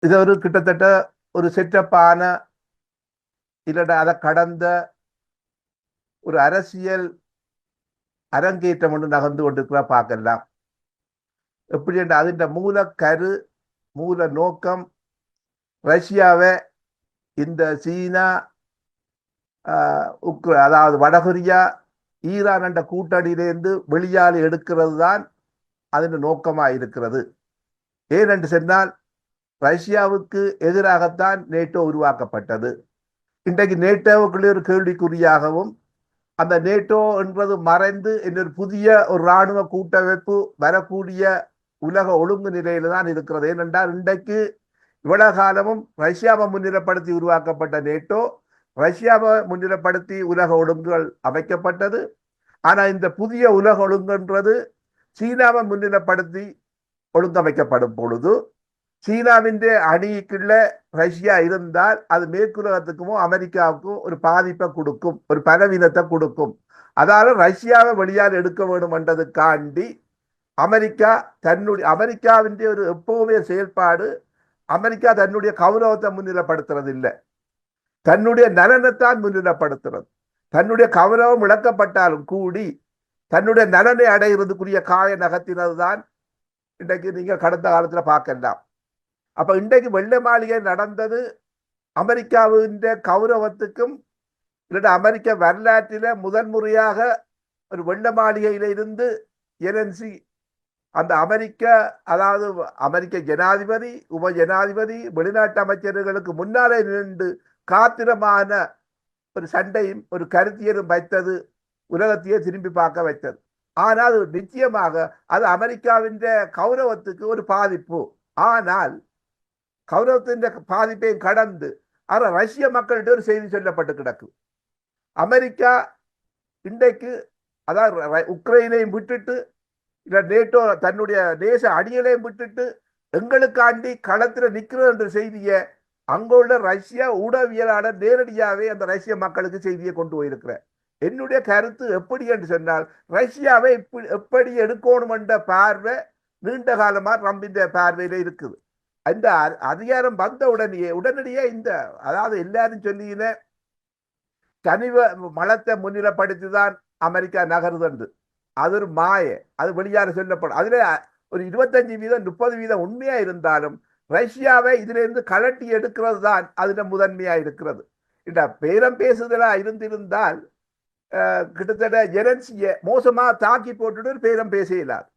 இது ஒரு கிட்டத்தட்ட ஒரு செட்டப்பான இல்லைன்னா அதை கடந்த ஒரு அரசியல் அரங்கேற்றம் ஒன்று நகர்ந்து கொண்டிருக்கிறா பார்க்கலாம். எப்படி என்ற அதின் மூல கரு மூல நோக்கம் ரஷ்யாவை இந்த சீனா அதாவது வடகொரியா ஈரான் என்ற கூட்டணியிலிருந்து வெளியால் எடுக்கிறது தான் அதன் நோக்கமாக இருக்கிறது. ஏனென்று சொன்னால் ரஷ்யாவுக்கு எதிராகத்தான் நேட்டோ உருவாக்கப்பட்டது. இன்றைக்கு நேட்டோவுக்குள்ளே ஒரு கேள்விக்குறியாகவும் அந்த நேட்டோ என்பது மறைந்து இன்னொரு புதிய ஒரு இராணுவ கூட்டமைப்பு வரக்கூடிய உலக ஒழுங்கு நிலையில தான் இருக்கிறது. ஏனென்றால் இன்றைக்கு இவ்வளவு காலமும் ரஷ்யாவை முன்னிலைப்படுத்தி உருவாக்கப்பட்ட நேட்டோ ரஷ்யாவை முன்னிலைப்படுத்தி உலக ஒழுங்குகள் அமைக்கப்பட்டது. ஆனா இந்த புதிய உலக ஒழுங்குன்றது சீனாவை முன்னிலைப்படுத்தி ஒழுங்கமைக்கப்படும் பொழுது சீனாவின் அணிக்குள்ள ரஷ்யா இருந்தால் அது மேற்குலகத்துக்குமோ அமெரிக்காவுக்கும் ஒரு பாதிப்பை கொடுக்கும், ஒரு பலவீனத்தை கொடுக்கும். அதாவது ரஷ்யாவை வெளியால் எடுக்க வேண்டும் என்றதுக்காண்டி அமெரிக்கா அமெரிக்காவின் ஒரு எப்பவுமே செயல்பாடு அமெரிக்கா தன்னுடைய கௌரவத்தை முன்னிலைப்படுத்துறது இல்லை, தன்னுடைய நலனைத்தான் முன்னிலைப்படுத்துறது. தன்னுடைய கௌரவம் இழக்கப்பட்டாலும் கூடி தன்னுடைய நலனை அடைகிறதுக்குரிய காய நகர்த்தினது தான் இன்றைக்கு நீங்க கடந்த காலத்துல பார்க்கலாம். அப்ப இன்றைக்கு வெள்ளை மாளிகை நடந்தது அமெரிக்காவின் கௌரவத்துக்கும் இல்லைன்னா அமெரிக்க வரலாற்றில முதன்முறையாக ஒரு வெள்ளை மாளிகையில இருந்து எலன்சி அந்த அதாவது அமெரிக்க ஜனாதிபதி உப ஜனாதிபதி வெளிநாட்டு அமைச்சர்களுக்கு முன்னாலே நின்று காத்திரமான ஒரு சண்டையும் ஒரு கருத்தியலும் வைத்தது உலகத்தையே திரும்பி பார்க்க வைத்தது. ஆனால் நிச்சயமாக அது அமெரிக்காவின் கௌரவத்துக்கு ஒரு பாதிப்பு. ஆனால் கௌரவத்தின் பாதிப்பையும் கடந்து ஆனால் ரஷ்ய மக்கள்கிட்ட ஒரு செய்தி சொல்லப்பட்டு கிடக்கு. அமெரிக்கா இன்றைக்கு அதாவது உக்ரைனையும் விட்டுட்டு இல்ல நேட்டோ தன்னுடைய தேச அணிகளையும் விட்டுட்டு எங்களுக்காண்டி களத்தில் நிற்கிறது என்ற செய்தியை அங்குள்ள ரஷ்ய ஊடகவியலாளர் நேரடியாகவே அந்த ரஷ்ய மக்களுக்கு செய்தியை கொண்டு போயிருக்கிறார். என்னுடைய கருத்து எப்படி என்று சொன்னால் ரஷ்யாவை எப்படி எடுக்கணும் என்ற பார்வை நீண்ட காலமா ட்ரம்பின் பார்வையில இருக்குது. அந்த அதிகாரம் வந்த உடனடியே இந்த அதாவது எல்லாரும் சொல்லின கனிவ மலத்தை முன்னிலைப்படுத்தி தான் அமெரிக்கா நகருது. அது ஒரு மாய, அது வெளியாறு சொல்லப்படும். அதுல ஒரு 25% 30% உண்மையா இருந்தாலும் ரஷ்யாவை இதுல இருந்து கலட்டி எடுக்கிறது தான் அதுல முதன்மையா இருக்கிறது. இந்த பேரம் பேசுதலா இருந்திருந்தால் கிட்டத்தட்ட ஜெலன்ஸ்கியை மோசமா தாக்கி போட்டுட்டு பேரம் பேச இயலாது.